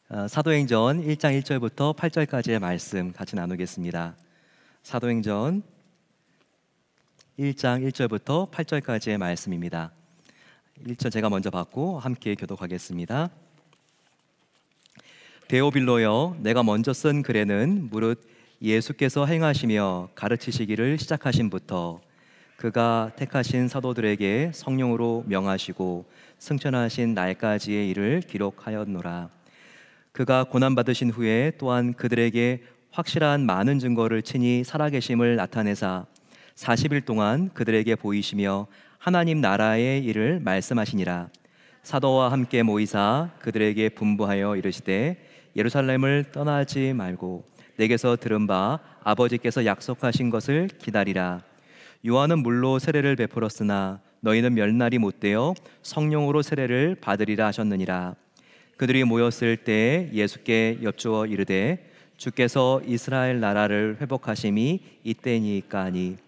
사도행전 1장 1절부터 8절까지의 말씀 같이 나누겠습니다. 사도행전 1장 1절부터 8절까지의 말씀입니다. 1절 제가 먼저 받고 함께 교독하겠습니다. 데오빌로여, 내가 먼저 쓴 글에는 무릇 예수께서 행하시며 가르치시기를 시작하신부터 그가 택하신 사도들에게 성령으로 명하시고 승천하신 날까지의 일을 기록하였노라. 그가 고난받으신 후에 또한 그들에게 확실한 많은 증거를 친히 살아계심을 나타내사 40일 동안 그들에게 보이시며 하나님 나라의 일을 말씀하시니라. 사도와 함께 모이사 그들에게 분부하여 이르시되 예루살렘을 떠나지 말고 내게서 들은 바 아버지께서 약속하신 것을 기다리라. 요한은 물로 세례를 베풀었으나 너희는 멸날이 못되어 성령으로 세례를 받으리라 하셨느니라. 그들이 모였을 때 예수께 여쭈어 이르되 주께서 이스라엘 나라를 회복하심이 이때니까니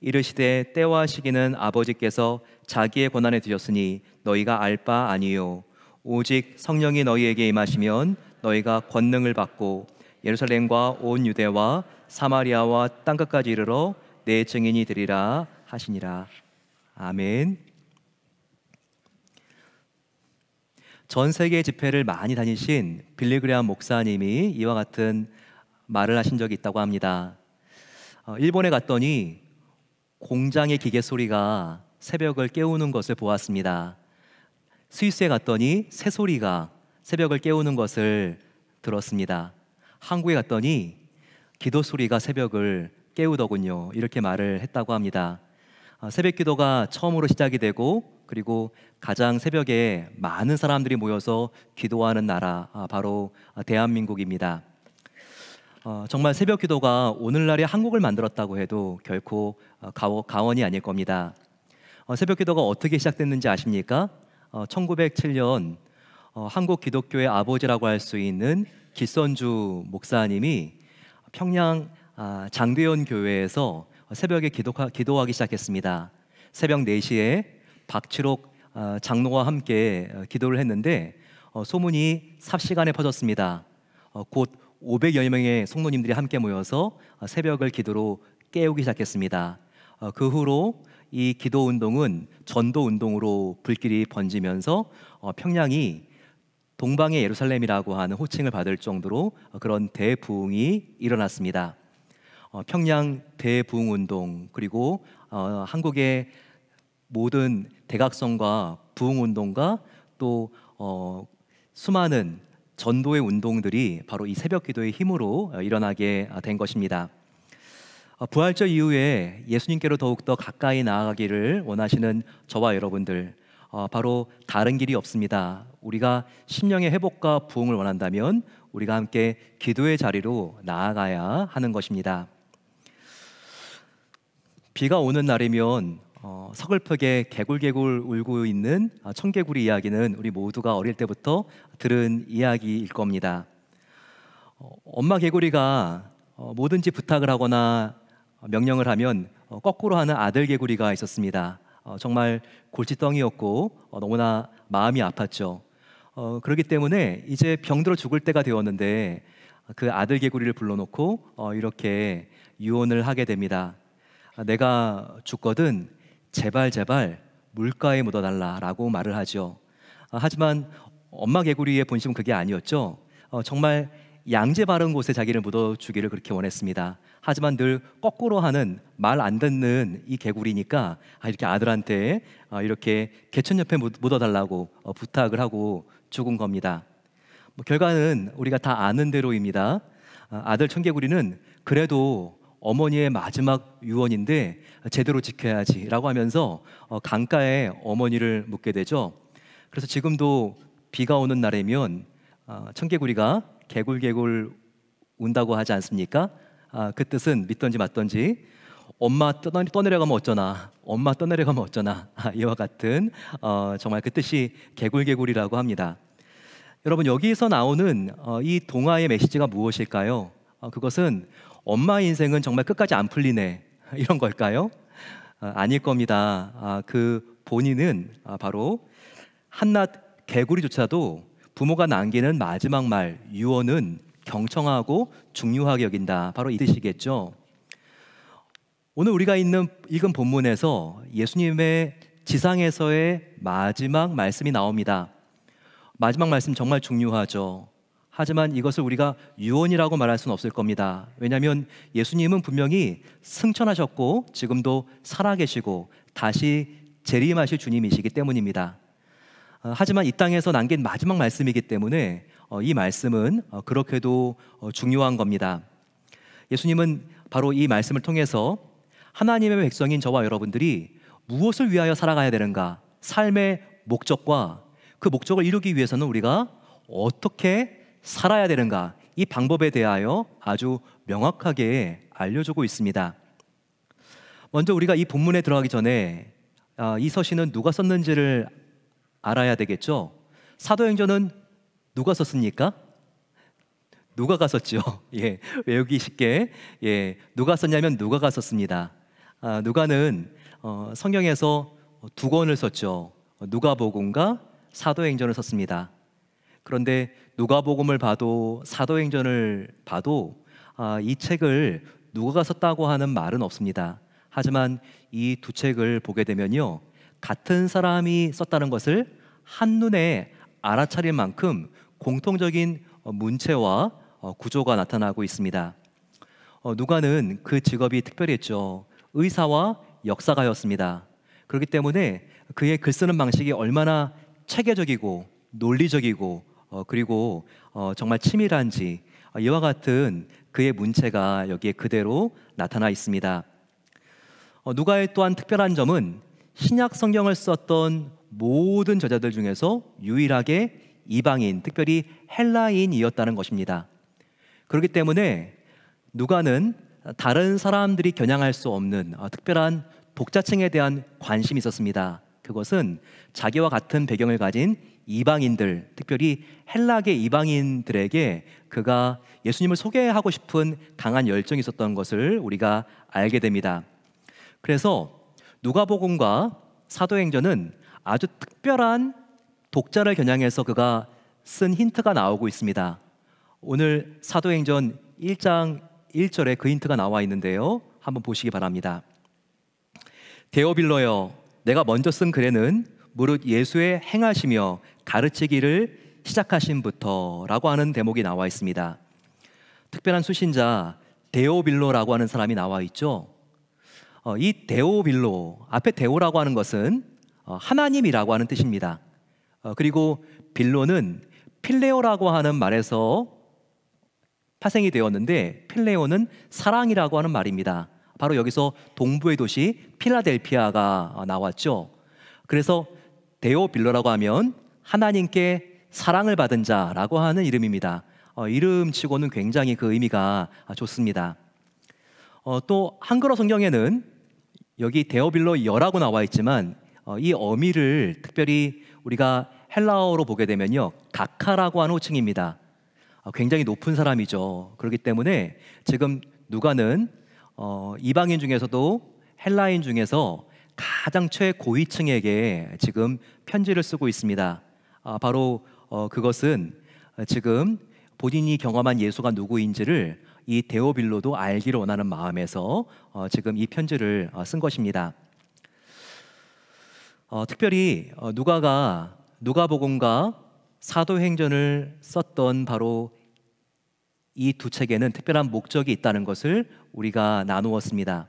이르시되 때와 시기는 아버지께서 자기의 권한에 두셨으니 너희가 알 바 아니요 오직 성령이 너희에게 임하시면 너희가 권능을 받고 예루살렘과 온 유대와 사마리아와 땅끝까지 이르러 내 증인이 되리라 하시니라. 아멘. 전 세계 집회를 많이 다니신 빌리 그레함 목사님이 이와 같은 말을 하신 적이 있다고 합니다. 일본에 갔더니 공장의 기계 소리가 새벽을 깨우는 것을 보았습니다. 스위스에 갔더니 새소리가 새벽을 깨우는 것을 들었습니다. 한국에 갔더니 기도 소리가 새벽을 깨우더군요. 이렇게 말을 했다고 합니다. 새벽 기도가 처음으로 시작이 되고 그리고 가장 새벽에 많은 사람들이 모여서 기도하는 나라, 바로 대한민국입니다. 정말 새벽 기도가 오늘날의 한국을 만들었다고 해도 결코 과언이 아닐 겁니다. 새벽 기도가 어떻게 시작됐는지 아십니까? 1907년 한국 기독교의 아버지라고 할 수 있는 기선주 목사님이 평양 장대현 교회에서 새벽에 기도하기 시작했습니다. 새벽 4시에 박치록 장로와 함께 기도를 했는데 소문이 삽시간에 퍼졌습니다. 곧 500여 명의 성도님들이 함께 모여서 새벽을 기도로 깨우기 시작했습니다. 그 후로 이 기도 운동은 전도 운동으로 불길이 번지면서 평양이 동방의 예루살렘이라고 하는 호칭을 받을 정도로 그런 대부흥이 일어났습니다. 평양 대부흥 운동, 그리고 한국의 모든 대각성과 부흥 운동과 또 수많은 전도의 운동들이 바로 이 새벽 기도의 힘으로 일어나게 된 것입니다. 부활절 이후에 예수님께로 더욱더 가까이 나아가기를 원하시는 저와 여러분들, 바로 다른 길이 없습니다. 우리가 심령의 회복과 부흥을 원한다면 우리가 함께 기도의 자리로 나아가야 하는 것입니다. 비가 오는 날이면 서글프게 개굴개굴 울고 있는 청개구리 이야기는 우리 모두가 어릴 때부터 들은 이야기일 겁니다. 엄마 개구리가 뭐든지 부탁을 하거나 명령을 하면 거꾸로 하는 아들 개구리가 있었습니다. 정말 골칫덩이였고 너무나 마음이 아팠죠. 그렇기 때문에 이제 병들어 죽을 때가 되었는데 그 아들 개구리를 불러놓고 이렇게 유언을 하게 됩니다. 내가 죽거든 제발 물가에 묻어달라라고 말을 하죠. 하지만 엄마 개구리의 본심은 그게 아니었죠. 정말 양재 바른 곳에 자기를 묻어주기를 그렇게 원했습니다. 하지만 늘 거꾸로 하는 말 안 듣는 이 개구리니까 이렇게 아들한테 이렇게 개천 옆에 묻어달라고 부탁을 하고 죽은 겁니다. 결과는 우리가 다 아는 대로입니다. 아들 청개구리는 그래도 어머니의 마지막 유언인데 제대로 지켜야지 라고 하면서 강가에 어머니를 묻게 되죠. 그래서 지금도 비가 오는 날이면 청개구리가 개굴개굴 운다고 하지 않습니까? 그 뜻은 믿던지 맞던지 엄마 떠내려가면 어쩌나, 엄마 떠내려가면 어쩌나, 이와 같은 정말 그 뜻이 개굴개굴이라고 합니다. 여러분, 여기서 나오는 이 동화의 메시지가 무엇일까요? 그것은 엄마 인생은 정말 끝까지 안 풀리네, 이런 걸까요? 아닐 겁니다. 그 본인은 바로 한낱 개구리조차도 부모가 남기는 마지막 말, 유언은 경청하고 중요하게 여긴다. 바로 이 뜻이겠죠. 오늘 우리가 읽은 본문에서 예수님의 지상에서의 마지막 말씀이 나옵니다. 마지막 말씀 정말 중요하죠. 하지만 이것을 우리가 유언이라고 말할 수는 없을 겁니다. 왜냐하면 예수님은 분명히 승천하셨고 지금도 살아계시고 다시 재림하실 주님이시기 때문입니다. 하지만 이 땅에서 남긴 마지막 말씀이기 때문에 이 말씀은 그렇게도 중요한 겁니다. 예수님은 바로 이 말씀을 통해서 하나님의 백성인 저와 여러분들이 무엇을 위하여 살아가야 되는가, 삶의 목적과 그 목적을 이루기 위해서는 우리가 어떻게 살아야 되는가, 이 방법에 대하여 아주 명확하게 알려주고 있습니다. 먼저 우리가 이 본문에 들어가기 전에 이 서신은 누가 썼는지를 알아야 되겠죠. 사도행전은 누가 썼습니까? 누가가 썼죠. 외우기 쉽게 누가 썼냐면 누가가 썼습니다. 누가는 성경에서 두 권을 썼죠. 누가복음과 사도행전을 썼습니다. 그런데 누가복음을 봐도 사도행전을 봐도 이 책을 누가가 썼다고 하는 말은 없습니다. 하지만 이 두 책을 보게 되면요, 같은 사람이 썼다는 것을 한눈에 알아차릴 만큼 공통적인 문체와 구조가 나타나고 있습니다. 누가는 그 직업이 특별했죠. 의사와 역사가였습니다. 그렇기 때문에 그의 글 쓰는 방식이 얼마나 체계적이고 논리적이고 그리고 정말 치밀한지 이와 같은 그의 문체가 여기에 그대로 나타나 있습니다. 누가의 또한 특별한 점은 신약 성경을 썼던 모든 저자들 중에서 유일하게 이방인, 특별히 헬라인이었다는 것입니다. 그렇기 때문에 누가는 다른 사람들이 겨냥할 수 없는 특별한 독자층에 대한 관심이 있었습니다. 그것은 자기와 같은 배경을 가진 이방인들, 특별히 헬라계 이방인들에게 그가 예수님을 소개하고 싶은 강한 열정이 있었던 것을 우리가 알게 됩니다. 그래서 누가복음과 사도행전은 아주 특별한 독자를 겨냥해서 그가 쓴 힌트가 나오고 있습니다. 오늘 사도행전 1장 1절에 그 힌트가 나와 있는데요, 한번 보시기 바랍니다. 데오빌로여, 내가 먼저 쓴 글에는 무릇 예수의 행하시며 가르치기를 시작하신부터 라고 하는 대목이 나와 있습니다. 특별한 수신자 데오빌로라고 하는 사람이 나와 있죠. 이 데오빌로, 앞에 데오라고 하는 것은 하나님이라고 하는 뜻입니다. 그리고 빌로는 필레오라고 하는 말에서 파생이 되었는데, 필레오는 사랑이라고 하는 말입니다. 바로 여기서 동부의 도시 필라델피아가 나왔죠. 그래서 데오빌로라고 하면 하나님께 사랑을 받은 자라고 하는 이름입니다. 이름치고는 굉장히 그 의미가 좋습니다. 또 한글어 성경에는 여기 데오빌로여라고 나와 있지만 이 어미를 특별히 우리가 헬라어로 보게 되면요, 가카라고 하는 호칭입니다. 굉장히 높은 사람이죠. 그렇기 때문에 지금 누가는 이방인 중에서도 헬라인 중에서 가장 최고위층에게 지금 편지를 쓰고 있습니다. 바로 그것은 지금 본인이 경험한 예수가 누구인지를 이 데오빌로도 알기를 원하는 마음에서 지금 이 편지를 쓴 것입니다. 특별히 누가가 누가복음과 사도행전을 썼던 바로 이 두 책에는 특별한 목적이 있다는 것을 우리가 나누었습니다.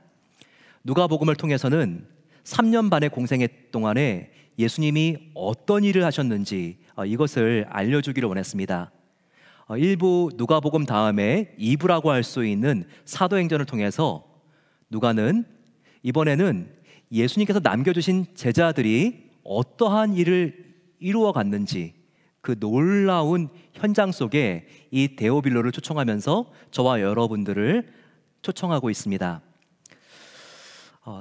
누가복음을 통해서는 3년 반의 공생애 동안에 예수님이 어떤 일을 하셨는지 이것을 알려주기를 원했습니다. 일부 누가복음 다음에 2부라고 할 수 있는 사도행전을 통해서 누가는 이번에는 예수님께서 남겨주신 제자들이 어떠한 일을 이루어 갔는지 그 놀라운 현장 속에 이 데오빌로를 초청하면서 저와 여러분들을 초청하고 있습니다.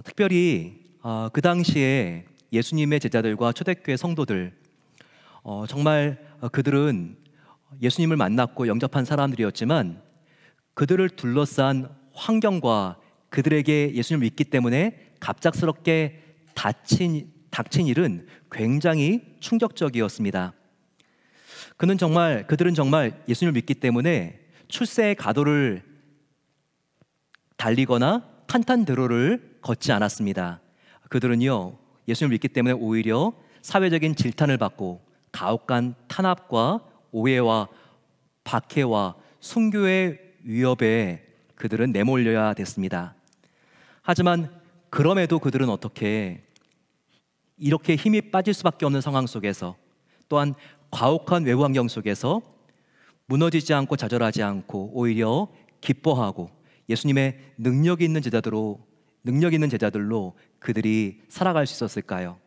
특별히 그 당시에 예수님의 제자들과 초대교회 성도들, 정말 그들은 예수님을 만났고 영접한 사람들이었지만 그들을 둘러싼 환경과 그들에게 예수님을 믿기 때문에 갑작스럽게 닥친 일은 굉장히 충격적이었습니다. 그들은 정말 예수님을 믿기 때문에 출세의 가도를 달리거나 탄탄대로를 걷지 않았습니다. 그들은요, 예수님을 믿기 때문에 오히려 사회적인 질탄을 받고 가혹한 탄압과 오해와 박해와 순교의 위협에 그들은 내몰려야 됐습니다. 하지만 그럼에도 그들은 어떻게 이렇게 힘이 빠질 수밖에 없는 상황 속에서, 또한 가혹한 외부 환경 속에서 무너지지 않고 좌절하지 않고 오히려 기뻐하고 예수님의 능력 있는 제자들로 그들이 살아갈 수 있었을까요?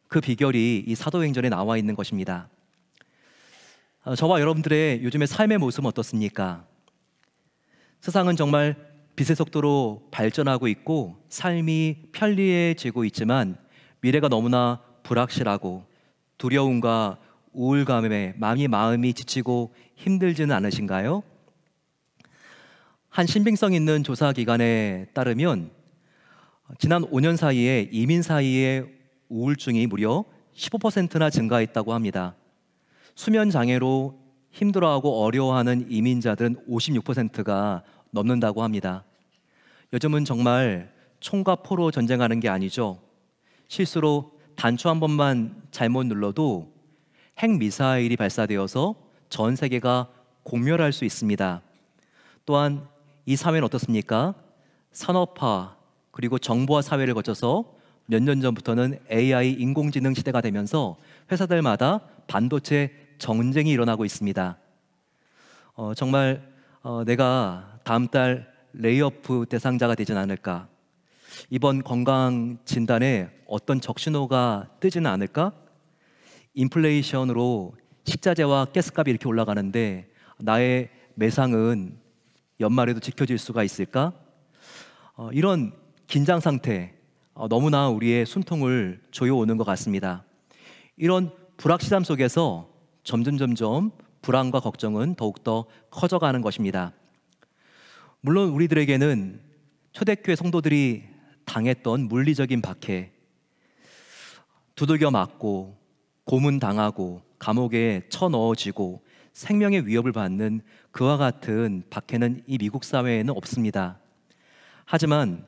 그 비결이 이 사도행전에 나와 있는 것입니다. 저와 여러분들의 요즘의 삶의 모습은 어떻습니까? 세상은 정말 빛의 속도로 발전하고 있고 삶이 편리해지고 있지만 미래가 너무나 불확실하고 두려움과 우울감에 마음이 지치고 힘들지는 않으신가요? 한 신빙성 있는 조사 기관에 따르면 지난 5년 사이에 이민 사이의 우울증이 무려 15%나 증가했다고 합니다. 수면 장애로 힘들어하고 어려워하는 이민자들은 56%가 넘는다고 합니다. 요즘은 정말 총과 포로 전쟁하는 게 아니죠. 실수로 단추 한 번만 잘못 눌러도 핵미사일이 발사되어서 전 세계가 공멸할 수 있습니다. 또한 이 사회는 어떻습니까? 산업화 그리고 정보화 사회를 거쳐서 몇 년 전부터는 AI 인공지능 시대가 되면서 회사들마다 반도체 전쟁이 일어나고 있습니다. 정말 내가 다음 달 레이오프 대상자가 되진 않을까? 이번 건강 진단에 어떤 적신호가 뜨지는 않을까? 인플레이션으로 식자재와 가스값이 이렇게 올라가는데 나의 매상은 연말에도 지켜질 수가 있을까? 이런 긴장 상태 너무나 우리의 숨통을 조여오는 것 같습니다. 이런 불확실함 속에서 점점 불안과 걱정은 더욱더 커져가는 것입니다. 물론 우리들에게는 초대교회 성도들이 당했던 물리적인 박해, 두들겨 맞고 고문당하고 감옥에 쳐넣어지고 생명의 위협을 받는 그와 같은 박해는 이 미국 사회에는 없습니다. 하지만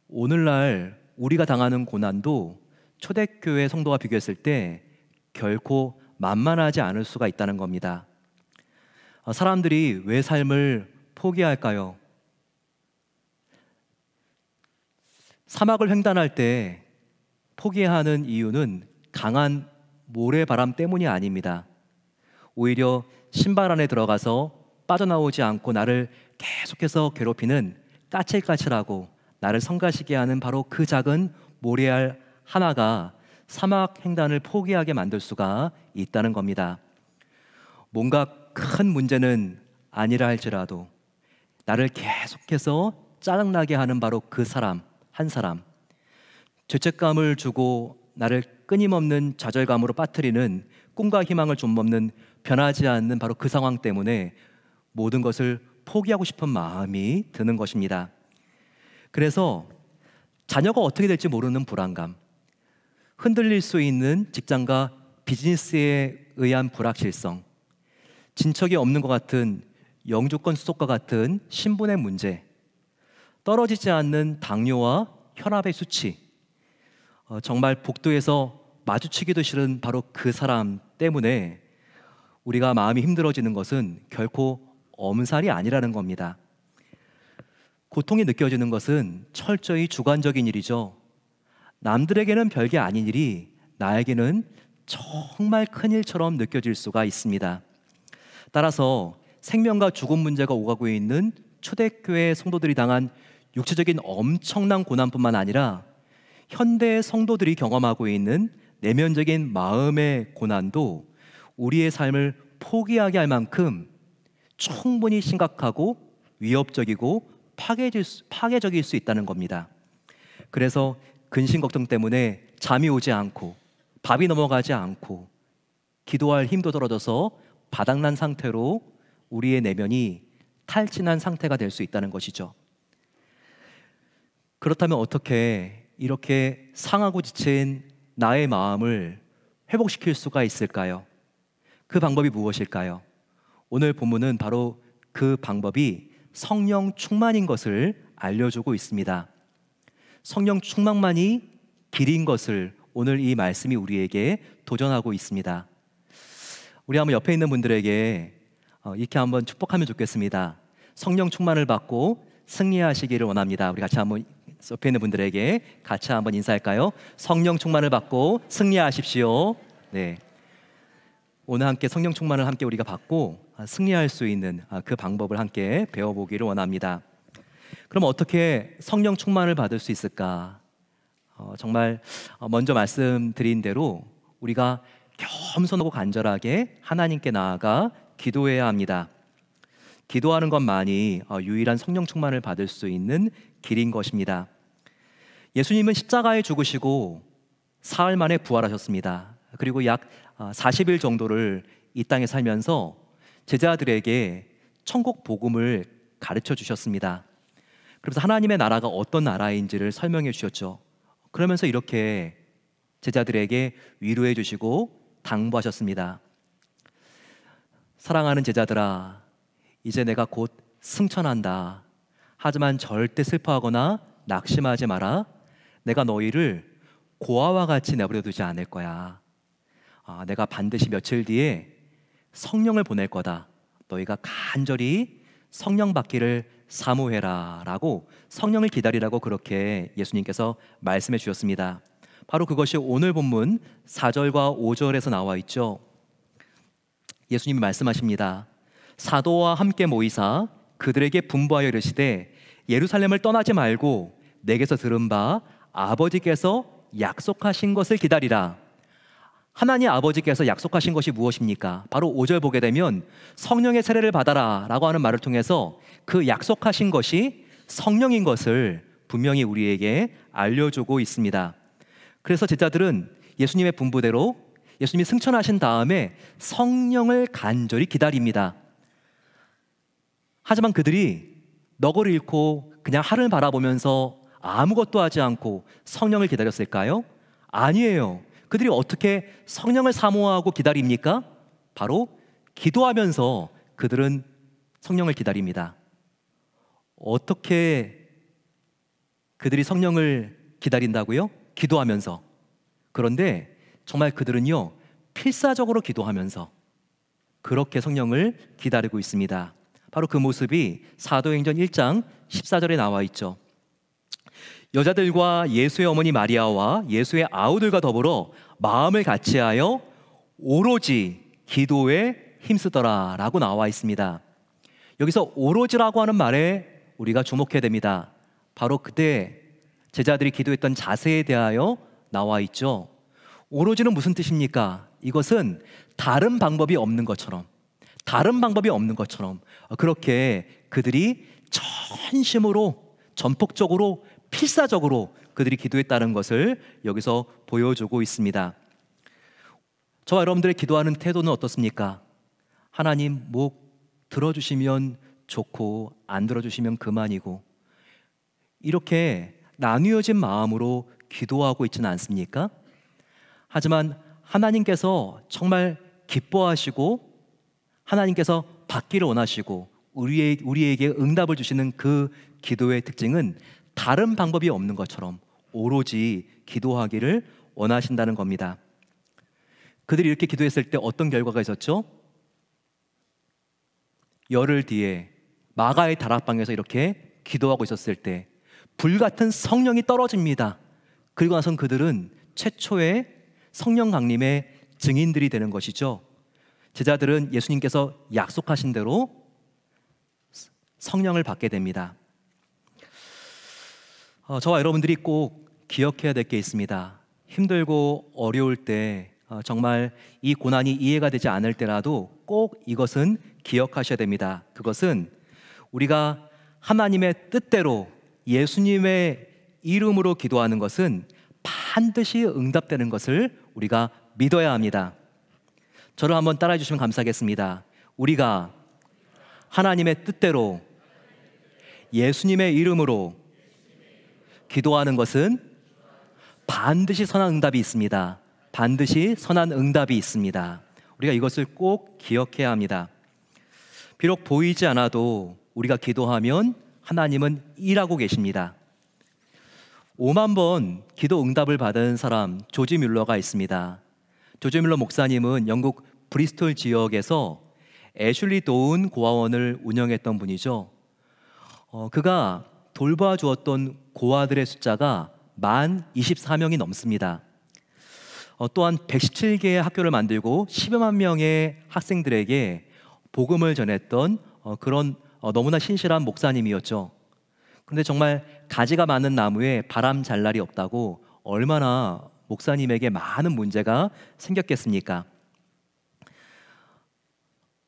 오늘날 우리가 당하는 고난도 초대교회 성도와 비교했을 때 결코 만만하지 않을 수가 있다는 겁니다. 사람들이 왜 삶을 포기할까요? 사막을 횡단할 때 포기하는 이유는 강한 모래바람 때문이 아닙니다. 오히려 신발 안에 들어가서 빠져나오지 않고 나를 계속해서 괴롭히는 까칠까칠하고 나를 성가시게 하는 바로 그 작은 모래알 하나가 사막 횡단을 포기하게 만들 수가 있다는 겁니다. 뭔가 큰 문제는 아니라 할지라도 나를 계속해서 짜증나게 하는 바로 그 사람, 한 사람, 죄책감을 주고 나를 끊임없는 좌절감으로 빠뜨리는 꿈과 희망을 좀먹는 변하지 않는 바로 그 상황 때문에 모든 것을 포기하고 싶은 마음이 드는 것입니다. 그래서 자녀가 어떻게 될지 모르는 불안감, 흔들릴 수 있는 직장과 비즈니스에 의한 불확실성, 진척이 없는 것 같은 영주권 수속과 같은 신분의 문제, 떨어지지 않는 당뇨와 혈압의 수치, 정말 복도에서 마주치기도 싫은 바로 그 사람 때문에 우리가 마음이 힘들어지는 것은 결코 엄살이 아니라는 겁니다. 고통이 느껴지는 것은 철저히 주관적인 일이죠. 남들에게는 별게 아닌 일이 나에게는 정말 큰 일처럼 느껴질 수가 있습니다. 따라서 생명과 죽음 문제가 오가고 있는 초대교회 성도들이 당한 육체적인 엄청난 고난뿐만 아니라 현대 성도들이 경험하고 있는 내면적인 마음의 고난도 우리의 삶을 포기하게 할 만큼 충분히 심각하고 위협적이고 파괴적일 수 있다는 겁니다. 그래서 근심 걱정 때문에 잠이 오지 않고 밥이 넘어가지 않고 기도할 힘도 떨어져서 바닥난 상태로 우리의 내면이 탈진한 상태가 될 수 있다는 것이죠. 그렇다면 어떻게 이렇게 상하고 지친 나의 마음을 회복시킬 수가 있을까요? 그 방법이 무엇일까요? 오늘 본문은 바로 그 방법이 성령 충만인 것을 알려주고 있습니다. 성령 충만만이 길인 것을 오늘 이 말씀이 우리에게 도전하고 있습니다. 우리 한번 옆에 있는 분들에게 이렇게 한번 축복하면 좋겠습니다. 성령 충만을 받고 승리하시기를 원합니다. 우리 같이 한번 옆에 있는 분들에게 같이 한번 인사할까요? 성령 충만을 받고 승리하십시오. 네, 오늘 함께 성령 충만을 함께 우리가 받고 승리할 수 있는 그 방법을 함께 배워보기를 원합니다. 그럼 어떻게 성령 충만을 받을 수 있을까? 정말 먼저 말씀드린 대로 우리가 겸손하고 간절하게 하나님께 나아가 기도해야 합니다. 기도하는 것만이 유일한 성령 충만을 받을 수 있는 길인 것입니다. 예수님은 십자가에 죽으시고 사흘 만에 부활하셨습니다. 그리고 약 40일 정도를 이 땅에 살면서 제자들에게 천국 복음을 가르쳐 주셨습니다. 그래서 하나님의 나라가 어떤 나라인지를 설명해 주셨죠. 그러면서 이렇게 제자들에게 위로해 주시고 당부하셨습니다. 사랑하는 제자들아, 이제 내가 곧 승천한다. 하지만 절대 슬퍼하거나 낙심하지 마라. 내가 너희를 고아와 같이 내버려 두지 않을 거야. 내가 반드시 며칠 뒤에 성령을 보낼 거다. 너희가 간절히 성령 받기를 사모해라 라고 성령을 기다리라고 그렇게 예수님께서 말씀해 주셨습니다. 바로 그것이 오늘 본문 4절과 5절에서 나와 있죠. 예수님이 말씀하십니다. 사도와 함께 모이사 그들에게 분부하여 이르시되 예루살렘을 떠나지 말고 내게서 들은 바 아버지께서 약속하신 것을 기다리라. 하나님 아버지께서 약속하신 것이 무엇입니까? 바로 5절 보게 되면 성령의 세례를 받아라 라고 하는 말을 통해서 그 약속하신 것이 성령인 것을 분명히 우리에게 알려주고 있습니다. 그래서 제자들은 예수님의 분부대로 예수님이 승천하신 다음에 성령을 간절히 기다립니다. 하지만 그들이 너그를 잃고 그냥 하늘을 바라보면서 아무것도 하지 않고 성령을 기다렸을까요? 아니에요. 그들이 어떻게 성령을 사모하고 기다립니까? 바로 기도하면서 그들은 성령을 기다립니다. 어떻게 그들이 성령을 기다린다고요? 기도하면서. 그런데 정말 그들은요, 필사적으로 기도하면서 그렇게 성령을 기다리고 있습니다. 바로 그 모습이 사도행전 1장 14절에 나와 있죠. 여자들과 예수의 어머니 마리아와 예수의 아우들과 더불어 마음을 같이하여 오로지 기도에 힘쓰더라 라고 나와 있습니다. 여기서 오로지라고 하는 말에 우리가 주목해야 됩니다. 바로 그때 제자들이 기도했던 자세에 대하여 나와 있죠. 오로지는 무슨 뜻입니까? 이것은 다른 방법이 없는 것처럼 그렇게 그들이 전심으로 전폭적으로 필사적으로 그들이 기도했다는 것을 여기서 보여주고 있습니다. 저와 여러분들의 기도하는 태도는 어떻습니까? 하나님 뭐 들어주시면 좋고 안 들어주시면 그만이고 이렇게 나뉘어진 마음으로 기도하고 있지는 않습니까? 하지만 하나님께서 정말 기뻐하시고 하나님께서 받기를 원하시고 우리에게 응답을 주시는 그 기도의 특징은 다른 방법이 없는 것처럼 오로지 기도하기를 원하신다는 겁니다. 그들이 이렇게 기도했을 때 어떤 결과가 있었죠? 열흘 뒤에 마가의 다락방에서 이렇게 기도하고 있었을 때 불같은 성령이 떨어집니다. 그리고 나선 그들은 최초의 성령 강림의 증인들이 되는 것이죠. 제자들은 예수님께서 약속하신 대로 성령을 받게 됩니다. 저와 여러분들이 꼭 기억해야 될 게 있습니다. 힘들고 어려울 때 정말 이 고난이 이해가 되지 않을 때라도 꼭 이것은 기억하셔야 됩니다. 그것은 우리가 하나님의 뜻대로 예수님의 이름으로 기도하는 것은 반드시 응답되는 것을 우리가 믿어야 합니다. 저를 한번 따라해 주시면 감사하겠습니다. 우리가 하나님의 뜻대로 예수님의 이름으로 기도하는 것은 반드시 선한 응답이 있습니다. 반드시 선한 응답이 있습니다. 우리가 이것을 꼭 기억해야 합니다. 비록 보이지 않아도 우리가 기도하면 하나님은 일하고 계십니다. 5만 번 기도 응답을 받은 사람 조지 뮬러가 있습니다. 조지 뮬러 목사님은 영국 브리스톨 지역에서 애슐리 도운 고아원을 운영했던 분이죠. 그가 돌봐주었던 고아들의 숫자가 만 24명이 넘습니다. 또한 117개의 학교를 만들고 10여만 명의 학생들에게 복음을 전했던 그런 너무나 신실한 목사님이었죠. 그런데 정말 가지가 많은 나무에 바람 잘 날이 없다고 얼마나 목사님에게 많은 문제가 생겼겠습니까?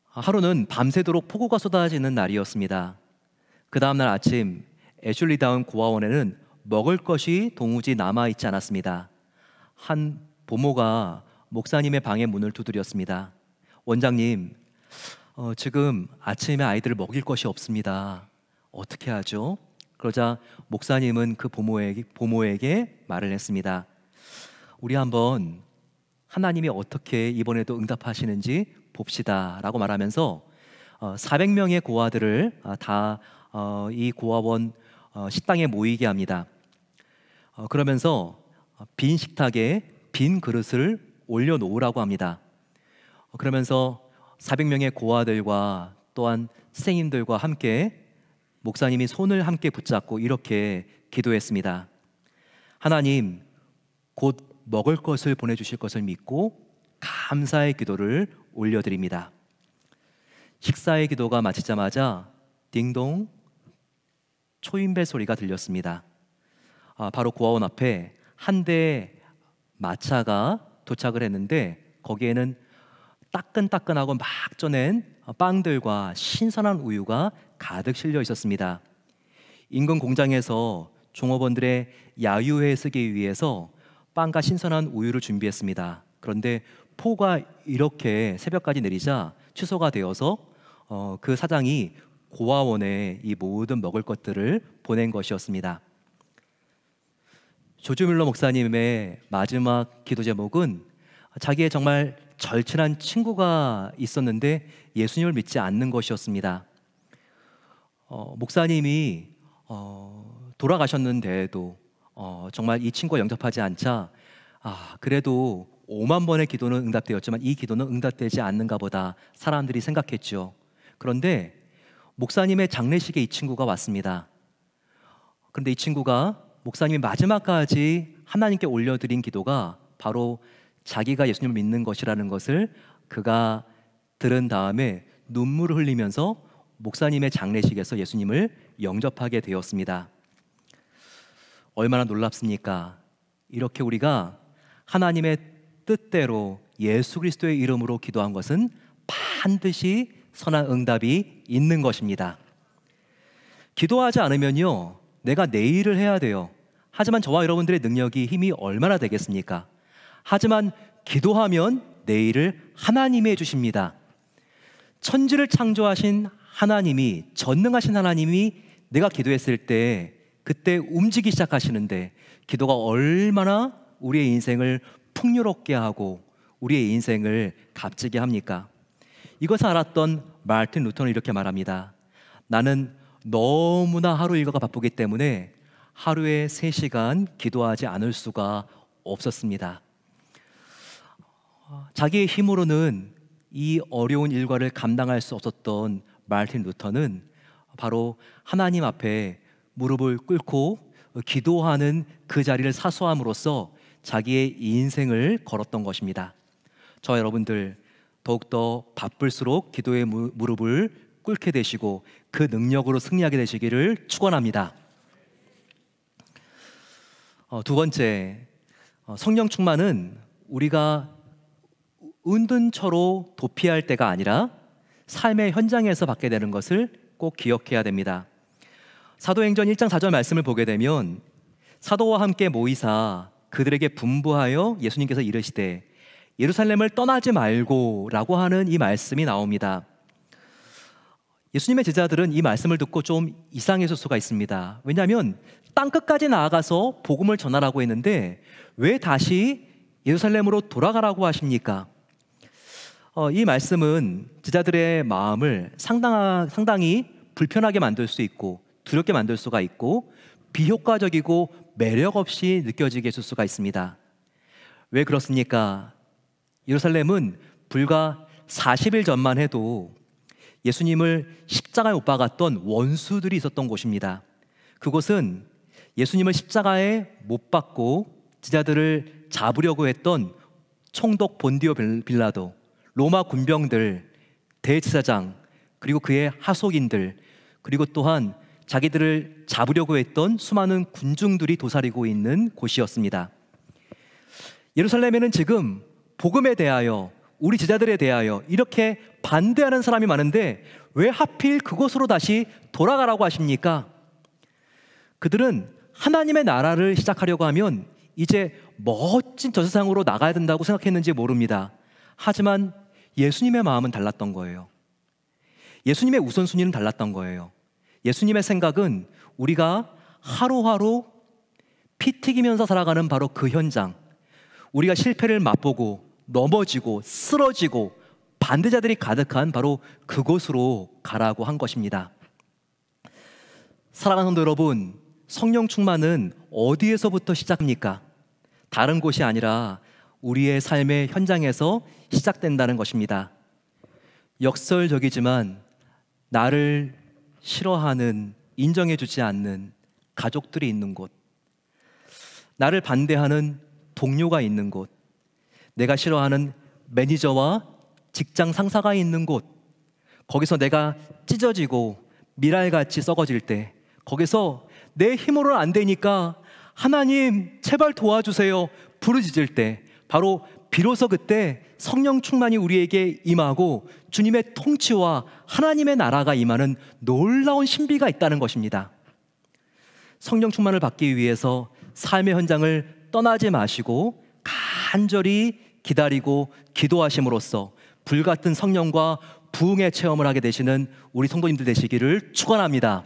하루는 밤새도록 폭우가 쏟아지는 날이었습니다. 그 다음날 아침 애슐리 다운 고아원에는 먹을 것이 도무지 남아있지 않았습니다. 한 부모가 목사님의 방의 문을 두드렸습니다. 원장님, 지금 아침에 아이들을 먹일 것이 없습니다. 어떻게 하죠? 그러자 목사님은 그 부모에게 말을 했습니다. 우리 한번 하나님이 어떻게 이번에도 응답하시는지 봅시다 라고 말하면서 400명의 고아들을 다 이 고아원 식당에 모이게 합니다. 그러면서 빈 식탁에 빈 그릇을 올려놓으라고 합니다. 그러면서 400명의 고아들과 또한 선생님들과 함께 목사님이 손을 함께 붙잡고 이렇게 기도했습니다. 하나님, 곧 먹을 것을 보내주실 것을 믿고 감사의 기도를 올려드립니다. 식사의 기도가 마치자마자 딩동 초인벨 소리가 들렸습니다. 바로 고아원 앞에 한 대의 마차가 도착을 했는데 거기에는 따끈따끈하고 막 쪄낸 빵들과 신선한 우유가 가득 실려 있었습니다. 인근 공장에서 종업원들의 야유회에 쓰기 위해서 빵과 신선한 우유를 준비했습니다. 그런데 폭우가 이렇게 새벽까지 내리자 취소가 되어서 그 사장이 고아원에 이 모든 먹을 것들을 보낸 것이었습니다. 조지 뮬러 목사님의 마지막 기도 제목은 자기의 정말 절친한 친구가 있었는데 예수님을 믿지 않는 것이었습니다. 목사님이 돌아가셨는데도 정말 이 친구가 영접하지 않자 그래도 5만 번의 기도는 응답되었지만 이 기도는 응답되지 않는가 보다 사람들이 생각했죠. 그런데 목사님의 장례식에 이 친구가 왔습니다. 그런데 이 친구가 목사님이 마지막까지 하나님께 올려드린 기도가 바로 자기가 예수님을 믿는 것이라는 것을 그가 들은 다음에 눈물을 흘리면서 목사님의 장례식에서 예수님을 영접하게 되었습니다. 얼마나 놀랍습니까? 이렇게 우리가 하나님의 뜻대로 예수 그리스도의 이름으로 기도한 것은 반드시 선한 응답이 있는 것입니다. 기도하지 않으면요, 내가 내일을 해야 돼요. 하지만 저와 여러분들의 능력이 힘이 얼마나 되겠습니까? 하지만 기도하면 내일을 하나님이 해주십니다. 천지를 창조하신 하나님이, 전능하신 하나님이 내가 기도했을 때 그때 움직이기 시작하시는데 기도가 얼마나 우리의 인생을 풍요롭게 하고 우리의 인생을 값지게 합니까? 이것을 알았던 마르틴 루터는 이렇게 말합니다. 나는 너무나 하루 일과가 바쁘기 때문에 하루에 3시간 기도하지 않을 수가 없었습니다. 자기의 힘으로는 이 어려운 일과를 감당할 수 없었던 마르틴 루터는 바로 하나님 앞에 무릎을 꿇고 기도하는 그 자리를 사수함으로써 자기의 인생을 걸었던 것입니다. 저와 여러분들 더욱더 바쁠수록 기도의 무릎을 꿇게 되시고 그 능력으로 승리하게 되시기를 축원합니다. 두 번째, 성령 충만은 우리가 은둔처로 도피할 때가 아니라 삶의 현장에서 받게 되는 것을 꼭 기억해야 됩니다. 사도행전 1장 4절 말씀을 보게 되면 사도와 함께 모이사 그들에게 분부하여 예수님께서 이르시되 예루살렘을 떠나지 말고 라고 하는 이 말씀이 나옵니다. 예수님의 제자들은 이 말씀을 듣고 좀 이상했을 수가 있습니다. 왜냐하면 땅끝까지 나아가서 복음을 전하라고 했는데 왜 다시 예루살렘으로 돌아가라고 하십니까? 이 말씀은 제자들의 마음을 상당히 불편하게 만들 수 있고 두렵게 만들 수가 있고 비효과적이고 매력 없이 느껴지게 해줄 수가 있습니다. 왜 그렇습니까? 예루살렘은 불과 40일 전만 해도 예수님을 십자가에 못 박았던 원수들이 있었던 곳입니다. 그곳은 예수님을 십자가에 못 박고 제자들을 잡으려고 했던 총독 본디오 빌라도, 로마 군병들, 대제사장, 그리고 그의 하속인들, 그리고 또한 자기들을 잡으려고 했던 수많은 군중들이 도사리고 있는 곳이었습니다. 예루살렘에는 지금 복음에 대하여, 우리 제자들에 대하여 이렇게 반대하는 사람이 많은데 왜 하필 그곳으로 다시 돌아가라고 하십니까? 그들은 하나님의 나라를 시작하려고 하면 이제 멋진 저 세상으로 나가야 된다고 생각했는지 모릅니다. 하지만 예수님의 마음은 달랐던 거예요. 예수님의 우선순위는 달랐던 거예요. 예수님의 생각은 우리가 하루하루 피 튀기면서 살아가는 바로 그 현장, 우리가 실패를 맛보고 넘어지고 쓰러지고 반대자들이 가득한 바로 그곳으로 가라고 한 것입니다. 사랑하는 성도 여러분, 성령 충만은 어디에서부터 시작합니까? 다른 곳이 아니라 우리의 삶의 현장에서 시작된다는 것입니다. 역설적이지만 나를 싫어하는, 인정해주지 않는 가족들이 있는 곳, 나를 반대하는 동료가 있는 곳, 내가 싫어하는 매니저와 직장 상사가 있는 곳, 거기서 내가 찢어지고 미랄같이 썩어질 때, 거기서 내 힘으로는 안 되니까 하나님 제발 도와주세요 부르짖을 때, 바로 비로소 그때 성령 충만이 우리에게 임하고 주님의 통치와 하나님의 나라가 임하는 놀라운 신비가 있다는 것입니다. 성령 충만을 받기 위해서 삶의 현장을 떠나지 마시고 간절히 기다리고 기도하심으로써 불같은 성령과 부흥의 체험을 하게 되시는 우리 성도님들 되시기를 축원합니다.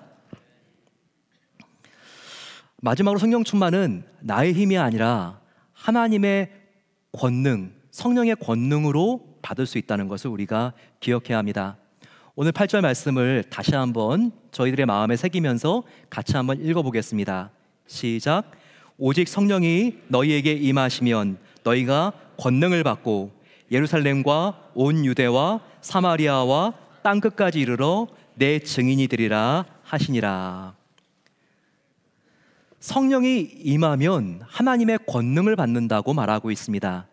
마지막으로 성령 충만은 나의 힘이 아니라 하나님의 권능, 성령의 권능으로 받을 수 있다는 것을 우리가 기억해야 합니다. 오늘 8절 말씀을 다시 한번 저희들의 마음에 새기면서 같이 한번 읽어보겠습니다. 시작. 오직 성령이 너희에게 임하시면 너희가 권능을 받고 예루살렘과 온 유대와 사마리아와 땅끝까지 이르러 내 증인이 되리라 하시니라. 성령이 임하면 하나님의 권능을 받는다고 말하고 있습니다.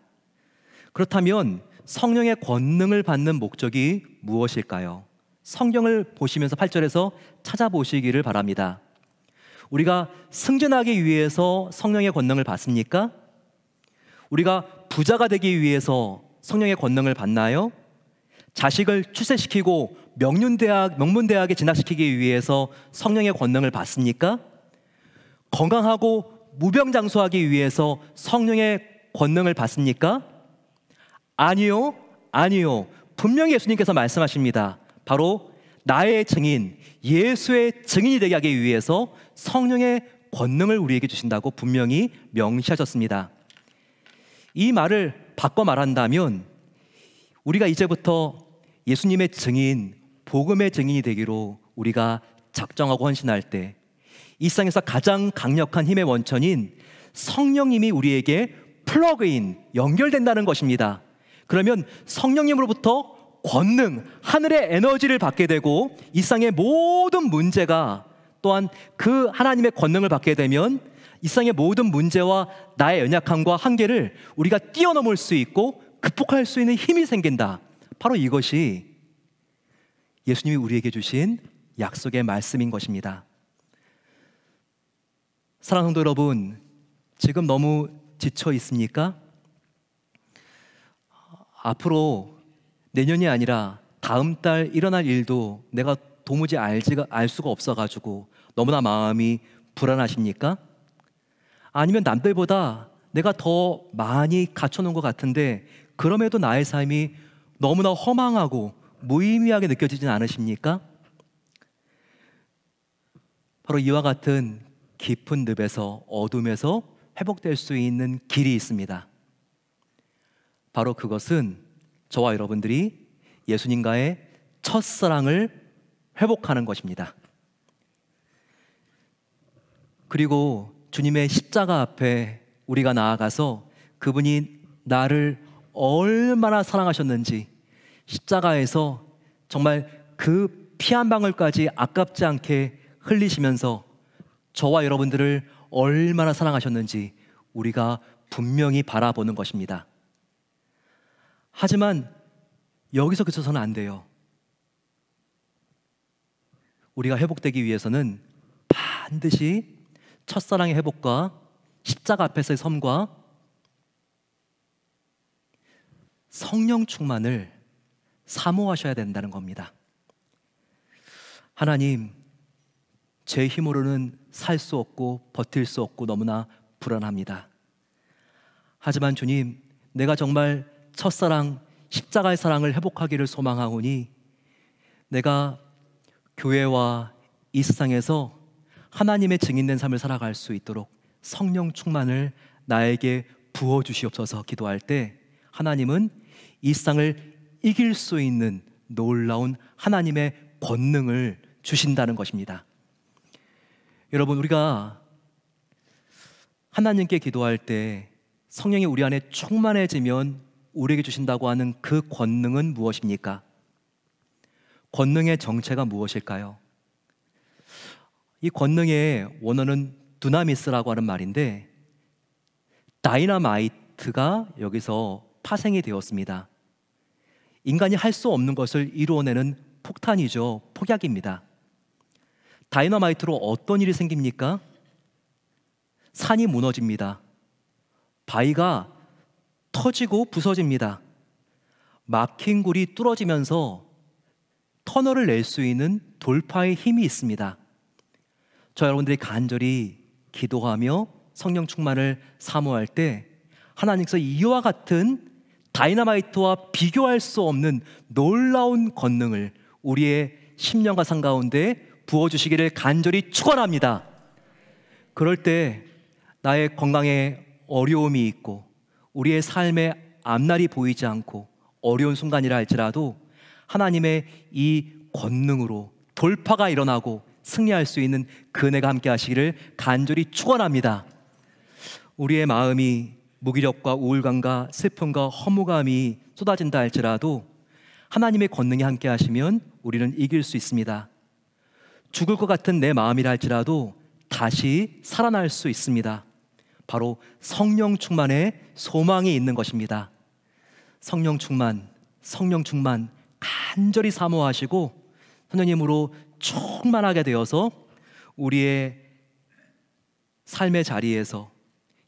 그렇다면 성령의 권능을 받는 목적이 무엇일까요? 성경을 보시면서 8절에서 찾아보시기를 바랍니다. 우리가 승진하기 위해서 성령의 권능을 받습니까? 우리가 부자가 되기 위해서 성령의 권능을 받나요? 자식을 출세시키고 명문대학에 진학시키기 위해서 성령의 권능을 받습니까? 건강하고 무병장수하기 위해서 성령의 권능을 받습니까? 아니요, 아니요. 분명히 예수님께서 말씀하십니다. 바로 나의 증인, 예수의 증인이 되게 하기 위해서 성령의 권능을 우리에게 주신다고 분명히 명시하셨습니다. 이 말을 바꿔 말한다면 우리가 이제부터 예수님의 증인, 복음의 증인이 되기로 우리가 작정하고 헌신할 때 이 세상에서 가장 강력한 힘의 원천인 성령님이 우리에게 플러그인, 연결된다는 것입니다. 그러면 성령님으로부터 권능, 하늘의 에너지를 받게 되고 이 세상의 모든 문제가 또한 그 하나님의 권능을 받게 되면 이 세상의 모든 문제와 나의 연약함과 한계를 우리가 뛰어넘을 수 있고 극복할 수 있는 힘이 생긴다. 바로 이것이 예수님이 우리에게 주신 약속의 말씀인 것입니다. 사랑하는 성도 여러분, 지금 너무 지쳐 있습니까? 앞으로 내년이 아니라 다음 달 일어날 일도 내가 도무지 알 수가 없어가지고 너무나 마음이 불안하십니까? 아니면 남들보다 내가 더 많이 갖춰놓은 것 같은데 그럼에도 나의 삶이 너무나 허망하고 무의미하게 느껴지진 않으십니까? 바로 이와 같은 깊은 늪에서, 어둠에서 회복될 수 있는 길이 있습니다. 바로 그것은 저와 여러분들이 예수님과의 첫사랑을 회복하는 것입니다. 그리고 주님의 십자가 앞에 우리가 나아가서 그분이 나를 얼마나 사랑하셨는지, 십자가에서 정말 그 피 한 방울까지 아깝지 않게 흘리시면서 저와 여러분들을 얼마나 사랑하셨는지 우리가 분명히 바라보는 것입니다. 하지만 여기서 그쳐서는 안 돼요. 우리가 회복되기 위해서는 반드시 첫사랑의 회복과 십자가 앞에서의 섬과 성령 충만을 사모하셔야 된다는 겁니다. 하나님, 제 힘으로는 살 수 없고 버틸 수 없고 너무나 불안합니다. 하지만 주님, 내가 정말 첫사랑 십자가의 사랑을 회복하기를 소망하오니 내가 교회와 이 세상에서 하나님의 증인된 삶을 살아갈 수 있도록 성령 충만을 나에게 부어주시옵소서 기도할 때 하나님은 이 세상을 이길 수 있는 놀라운 하나님의 권능을 주신다는 것입니다. 여러분, 우리가 하나님께 기도할 때 성령이 우리 안에 충만해지면 우리에게 주신다고 하는 그 권능은 무엇입니까? 권능의 정체가 무엇일까요? 이 권능의 원어는 두나미스라고 하는 말인데 다이너마이트가 여기서 파생이 되었습니다. 인간이 할 수 없는 것을 이루어내는 폭탄이죠. 폭약입니다. 다이너마이트로 어떤 일이 생깁니까? 산이 무너집니다. 바위가 터지고 부서집니다. 막힌 굴이 뚫어지면서 터널을 낼 수 있는 돌파의 힘이 있습니다. 저 여러분들이 간절히 기도하며 성령 충만을 사모할 때 하나님께서 이와 같은 다이너마이트와 비교할 수 없는 놀라운 권능을 우리의 심령과 삶 가운데 부어주시기를 간절히 축원합니다. 그럴 때 나의 건강에 어려움이 있고 우리의 삶에 앞날이 보이지 않고 어려운 순간이라 할지라도 하나님의 이 권능으로 돌파가 일어나고 승리할 수 있는 그 은혜가 함께 하시기를 간절히 축원합니다. 우리의 마음이 무기력과 우울감과 슬픔과 허무감이 쏟아진다 할지라도 하나님의 권능이 함께 하시면 우리는 이길 수 있습니다. 죽을 것 같은 내 마음이라 할지라도 다시 살아날 수 있습니다. 바로 성령 충만의 소망이 있는 것입니다. 성령 충만 간절히 사모하시고 성령님으로 충만하게 되어서 우리의 삶의 자리에서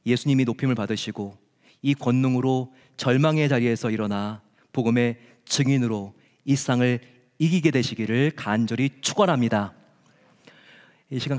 예수님이 높임을 받으시고 이 권능으로 절망의 자리에서 일어나 복음의 증인으로 이 세상을 이기게 되시기를 간절히 축원합니다. 이 시간